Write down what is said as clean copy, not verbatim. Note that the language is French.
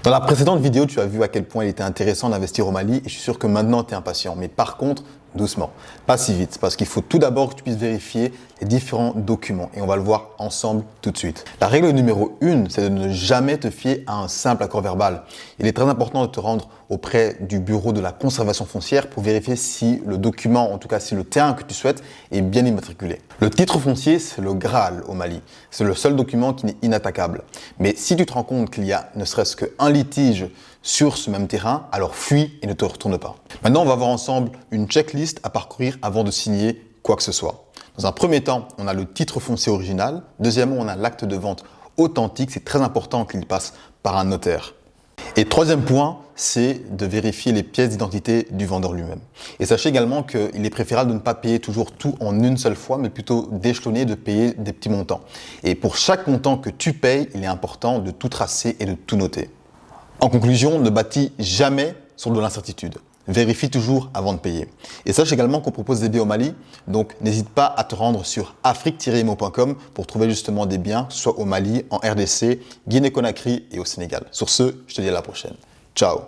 Dans la précédente vidéo, tu as vu à quel point il était intéressant d'investir au Mali et je suis sûr que maintenant tu es impatient. Mais par contre, doucement, pas si vite, parce qu'il faut tout d'abord que tu puisses vérifier les différents documents et on va le voir ensemble tout de suite. La règle numéro 1, c'est de ne jamais te fier à un simple accord verbal. Il est très important de te rendre auprès du bureau de la conservation foncière pour vérifier si le document, en tout cas si le terrain que tu souhaites, est bien immatriculé. Le titre foncier, c'est le Graal au Mali. C'est le seul document qui n'est inattaquable. Mais si tu te rends compte qu'il y a ne serait-ce qu'un litige sur ce même terrain, alors fuis et ne te retourne pas. Maintenant, on va voir ensemble une checklist à parcourir avant de signer quoi que ce soit. Dans un premier temps, on a le titre foncier original. Deuxièmement, on a l'acte de vente authentique. C'est très important qu'il passe par un notaire. Et troisième point, c'est de vérifier les pièces d'identité du vendeur lui-même. Et sachez également qu'il est préférable de ne pas payer toujours tout en une seule fois, mais plutôt d'échelonner, de payer des petits montants. Et pour chaque montant que tu payes, il est important de tout tracer et de tout noter. En conclusion, ne bâtis jamais sur de l'incertitude. Vérifie toujours avant de payer. Et sache également qu'on propose des biens au Mali, donc n'hésite pas à te rendre sur afrique-imo.com pour trouver justement des biens, soit au Mali, en RDC, Guinée-Conakry et au Sénégal. Sur ce, je te dis à la prochaine. Ciao.